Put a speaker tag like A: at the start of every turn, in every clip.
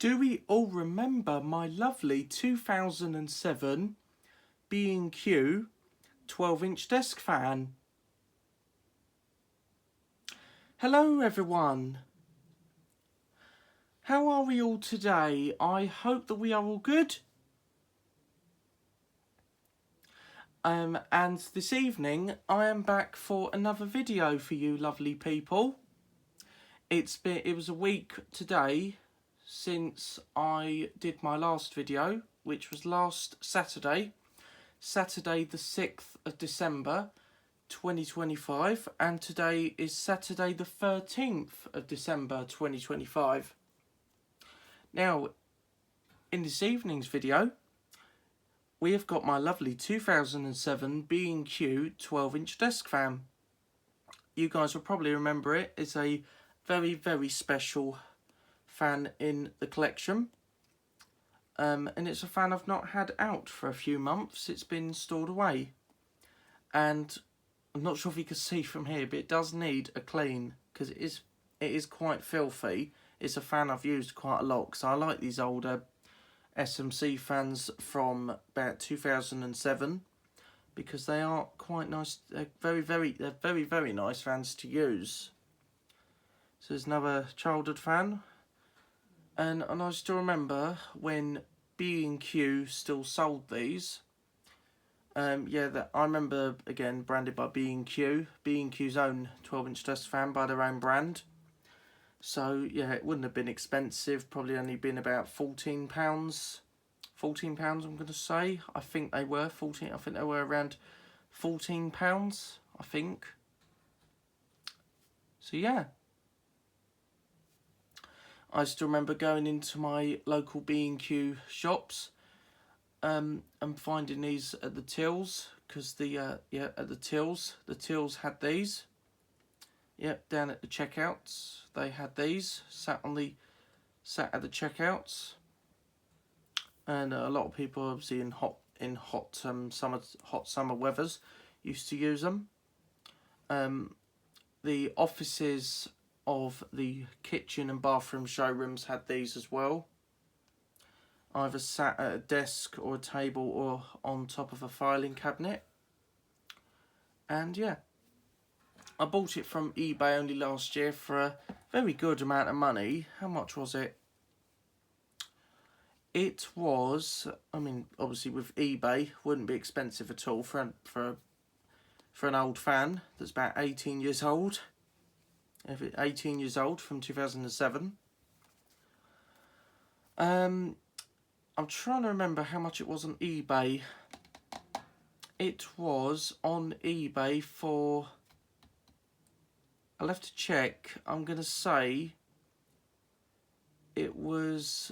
A: Do we all remember my lovely 2007 B&Q 12-inch desk fan? Hello everyone. How are we all today? I hope that we are all good. And this evening I am back for another video for you lovely people. It was a week today since I did my last video, which was last Saturday the 6th of December 2025, and today is Saturday the 13th of December 2025. Now, in this evening's video, we have got my lovely 2007 B&Q 12-inch desk fan. You guys will probably remember it. It's a very, very special fan in the collection. And it's a fan I've not had out for a few months. It's been stored away. And I'm not sure if you can see from here, but it does need a clean because it is quite filthy. It's a fan I've used quite a lot because I like these older SMC fans from about 2007 because they are quite nice. They're very, very nice fans to use. So there's another childhood fan. And I still remember when B&Q still sold these. I remember, again, branded by B&Q. B&Q's own 12-inch desk fan by their own brand. So, yeah, it wouldn't have been expensive. Probably only been about £14. £14, I'm going to say. I think they were 14. I think they were around £14, I think. So, yeah. I still remember going into my local B&Q shops and finding these at the tills, because at the tills had these. Yep, down at the checkouts they had these, sat at the checkouts, and a lot of people obviously in hot summer weathers used to use them. The offices of the kitchen and bathroom showrooms had these as well. Either sat at a desk or a table or on top of a filing cabinet. And yeah, I bought it from eBay only last year for a very good amount of money. How much was it? It was, I mean, obviously with eBay, wouldn't be expensive at all for an old fan that's about 18 years old. 18 years old from 2007. I'm trying to remember how much it was on eBay. It was on eBay for, I'll have to check. I'm going to say it was,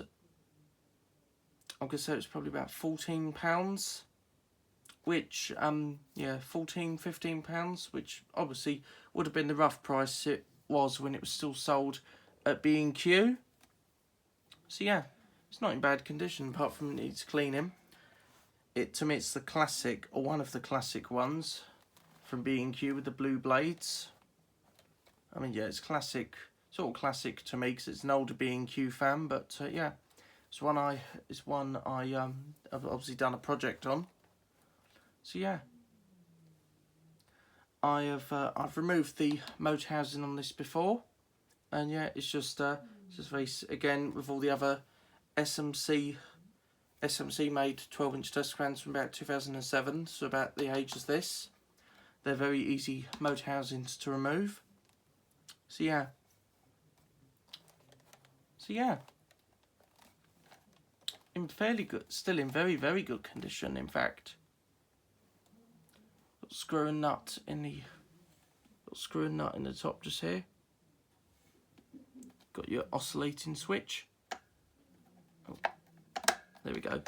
A: probably about £14, which, £14-15, which obviously would have been the rough price it was when it was still sold at B&Q. So yeah, it's not in bad condition apart from it needs cleaning. To me it's the classic, or one of the classic ones from B&Q with the blue blades. I mean, yeah, it's classic, sort of classic to me because it's an older B&Q fan, but yeah, it's one I've obviously done a project on. So yeah, I've removed the motor housing on this before, and yeah, it's just very, again, with all the other SMC made 12-inch desk fans from about 2007, so about the age of this. They're very easy motor housings to remove. So yeah. In fairly good, still in very, very good condition, in fact. Screw and nut in the top just here. Got your oscillating switch. Oh, there we go.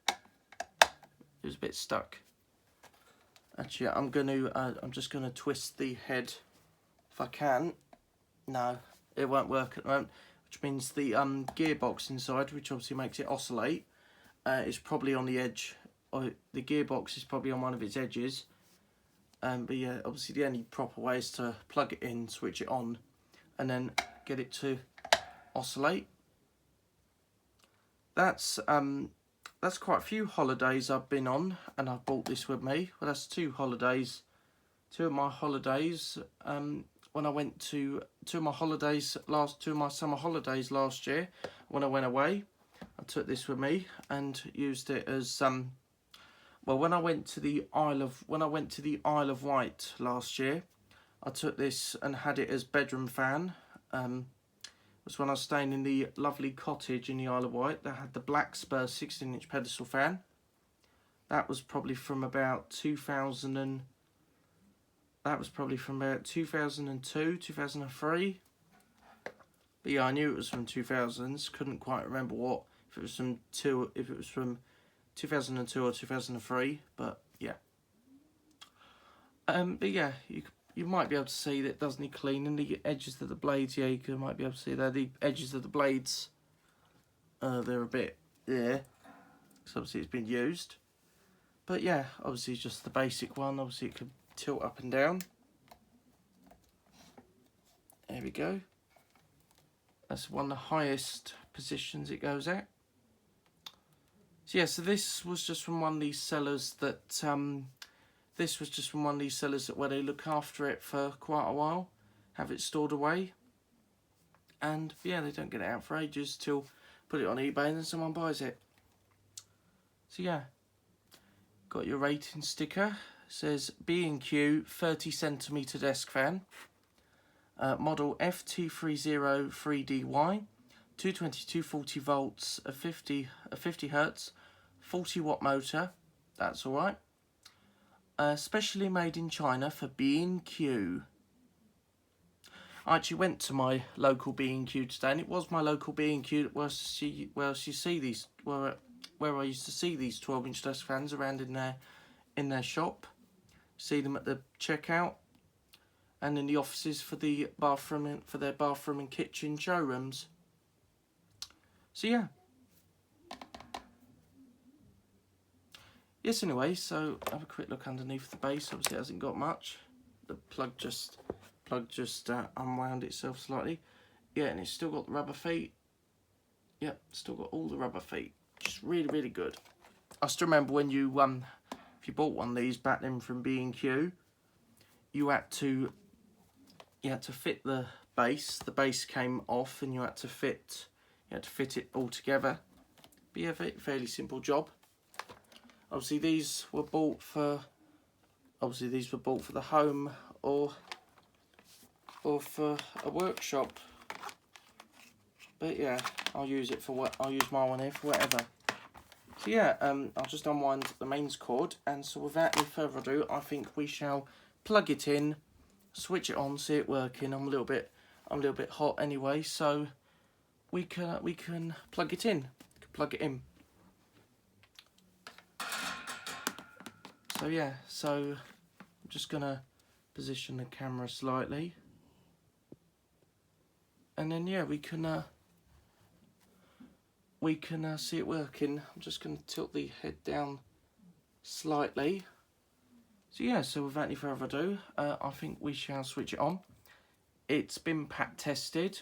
A: It was a bit stuck. Actually, I'm just gonna twist the head if I can. No, it won't work at the moment, which means the gearbox inside, which obviously makes it oscillate, is probably on the edge. Or the gearbox is probably on one of its edges. But yeah, obviously the only proper way is to plug it in, switch it on, and then get it to oscillate. that's quite a few holidays I've been on, and I've brought this with me. Well, that's two of my holidays. When I went to two of my summer holidays last year, when I went away, I took this with me and used it as well, when I went to the Isle of Wight last year, I took this and had it as bedroom fan. It was when I was staying in the lovely cottage in the Isle of Wight that had the Black Spur 16-inch pedestal fan. That was probably from about 2002, 2003. But yeah, I knew it was from 2000s. Couldn't quite remember if it was from 2002 or 2003, but yeah. But yeah, you might be able to see that it does need cleaning. The edges of the blades, yeah, you might be able to see there. The edges of the blades, they're a bit, yeah, because obviously it's been used. But yeah, obviously just the basic one. Obviously it could tilt up and down. There we go. That's one of the highest positions it goes at. So yeah, so this was just from one of these sellers that where they look after it for quite a while, have it stored away, and yeah, they don't get it out for ages till put it on eBay and then someone buys it. So yeah, got your rating sticker. It says B&Q 30cm desk fan, model FT30 3DY, 220/240 volts, a 50 hertz, 40-watt motor. That's all right. Specially made in China for B&Q. I actually went to my local B&Q today, and it was my local B&Q where I used to see these 12-inch desk fans around in their shop. See them at the checkout, and in the offices for their bathroom and kitchen showrooms. So yeah. Yes, anyway, so have a quick look underneath the base. Obviously it hasn't got much. The plug just unwound itself slightly. Yeah, and it's still got the rubber feet. Yep, still got all the rubber feet. Just really, really good. I still remember when you if you bought one of these back then from B&Q, you had to fit the base. The base came off, and you had to fit it all together. But yeah, fairly simple job. Obviously these were bought for the home or for a workshop. But yeah, I'll use my one here for whatever. So yeah, I'll just unwind the mains cord, and so without any further ado, I think we shall plug it in, switch it on, see it working. I'm a little bit hot anyway, so we can plug it in. So yeah, so I'm just gonna position the camera slightly, and then yeah, we can see it working. I'm just gonna tilt the head down slightly. So yeah, so without any further ado, I think we shall switch it on. It's been pat tested.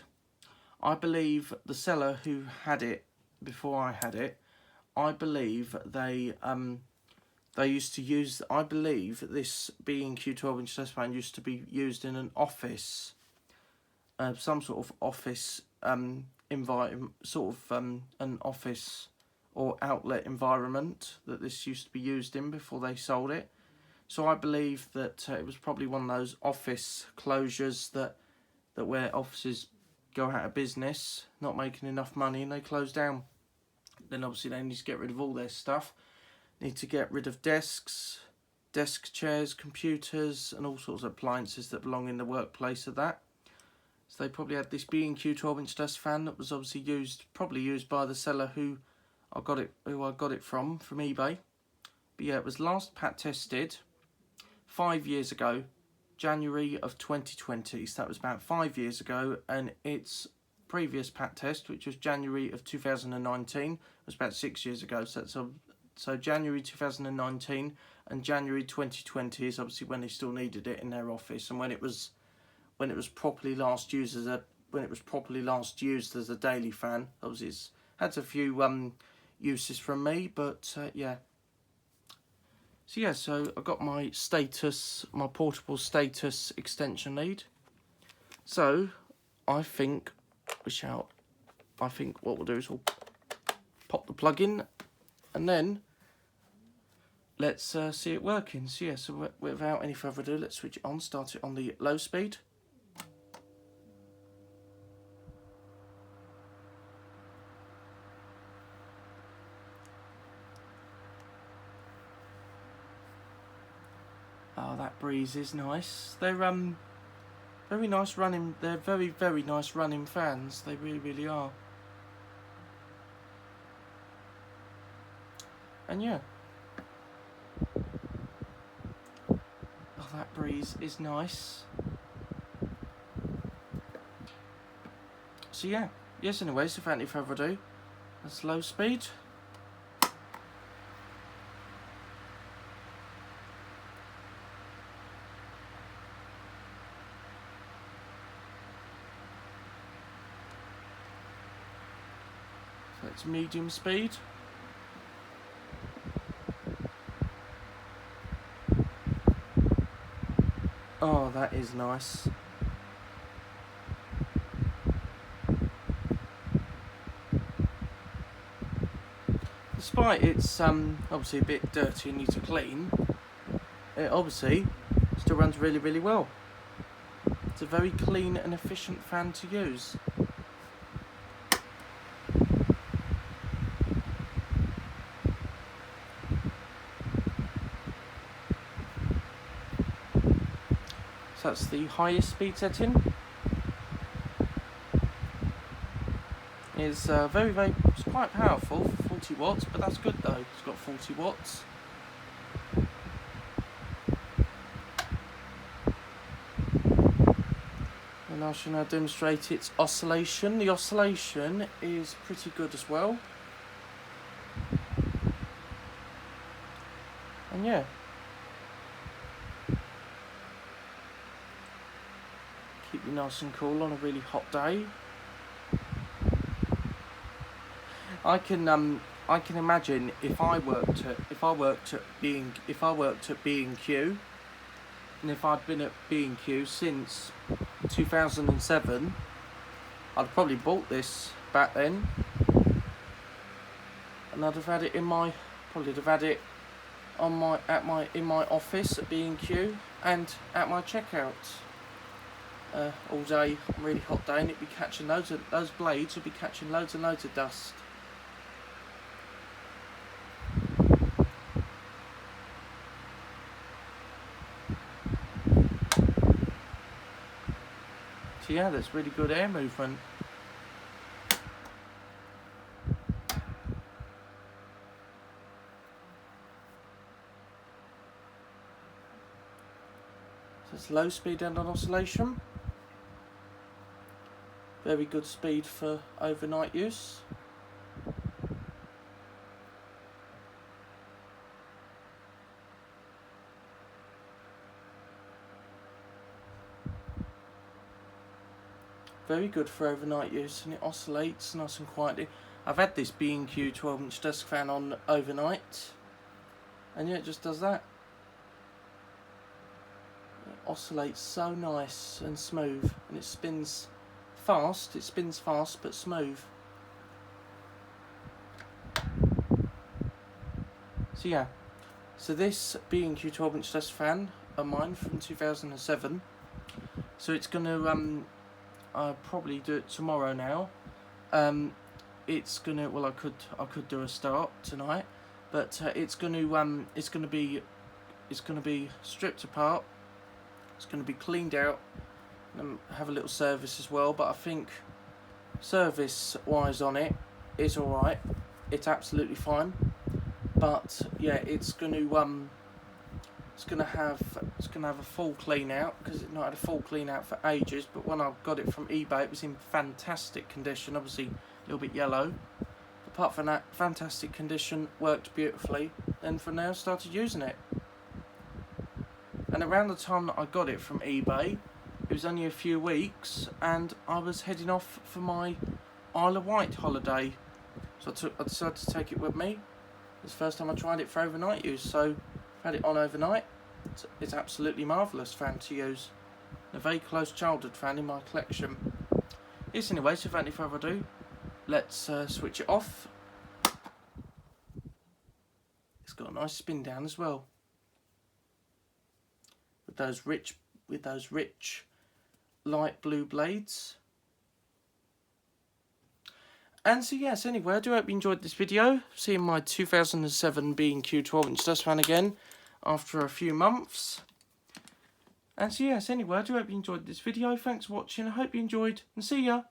A: I believe the seller who had it before I had it, I believe they used to use, I believe this B&Q 12-inch desk fan used to be used in an office, some sort of office environment, an office or outlet environment that this used to be used in before they sold it. So I believe that it was probably one of those office closures that where offices go out of business, not making enough money, and they close down. Then obviously they need to get rid of all their stuff. Need to get rid of desks, desk chairs, computers, and all sorts of appliances that belong in the workplace of that. So they probably had this B&Q 12-inch desk fan that was obviously probably used by the seller who I got it from eBay. But yeah, it was last pat tested 5 years ago, January of 2020. So that was about 5 years ago, and its previous pat test, which was January of 2019, was about 6 years ago. So January 2019 and January 2020 is obviously when they still needed it in their office, and when it was properly last used as a daily fan. Obviously it Had a few uses from me, but yeah. So yeah, so I've got my status, my portable status extension lead. So I think what we'll do is we'll pop the plug in, and then let's see it working. So yeah, so without any further ado, let's switch it on, start it on the low speed. Oh, that breeze is nice. They're very nice running. They're very nice running fans. They really are. And yeah. Oh, that breeze is nice. So yeah. Yes. Anyway, so without any further ado, that's low speed. So it's medium speed. Oh, that is nice. Despite it's obviously a bit dirty and needs to clean, it obviously still runs really well. It's a very clean and efficient fan to use. So that's the highest speed setting. It's it's quite powerful for 40 watts, but that's good though. It's got 40 watts. And I shall now demonstrate its oscillation. The oscillation is pretty good as well. And yeah. Keep you nice and cool on a really hot day. I can imagine if I worked at B&Q, and if I'd been at B&Q since 2007, I'd probably bought this back then, and I'd have had it in my in my office at B&Q and at my checkout all day on a really hot day, and it'd be catching those blades would be catching loads and loads of dust. So yeah, that's really good air movement. So it's low speed and on oscillation. Very good speed for overnight use. Very good for overnight use, and it oscillates nice and quietly. I've had this B&Q 12-inch desk fan on overnight, and yeah, it just does that. It oscillates so nice and smooth, and it spins fast. It spins fast but smooth. So yeah, so this B&Q 12-inch desk fan are mine from 2007. So it's gonna I'll probably do it tomorrow now. It's gonna, well, I could do a start tonight, but it's gonna be stripped apart. It's gonna be cleaned out and have a little service as well. But I think service wise on it is all right. It's absolutely fine. But yeah, it's gonna have a full clean out, because it's not had a full clean out for ages. But when I got it from eBay, it was in fantastic condition. Obviously a little bit yellow. Apart from that, fantastic condition, worked beautifully. And from there I started using it. And around the time that I got it from eBay, it was only a few weeks, and I was heading off for my Isle of Wight holiday So I decided to take it with me. It's the first time I tried it for overnight use, so I've had it on overnight. It's absolutely marvellous fan to use. A very close childhood fan in my collection. Yes, anyway, so without any further ado, let's switch it off. It's got a nice spin down as well, with those rich light blue blades. And so yes, anyway, I do hope you enjoyed this video, seeing my 2007 B&Q 12-inch dustpan again after a few months. And so yes, anyway, I do hope you enjoyed this video. Thanks for watching, I hope you enjoyed, and see ya!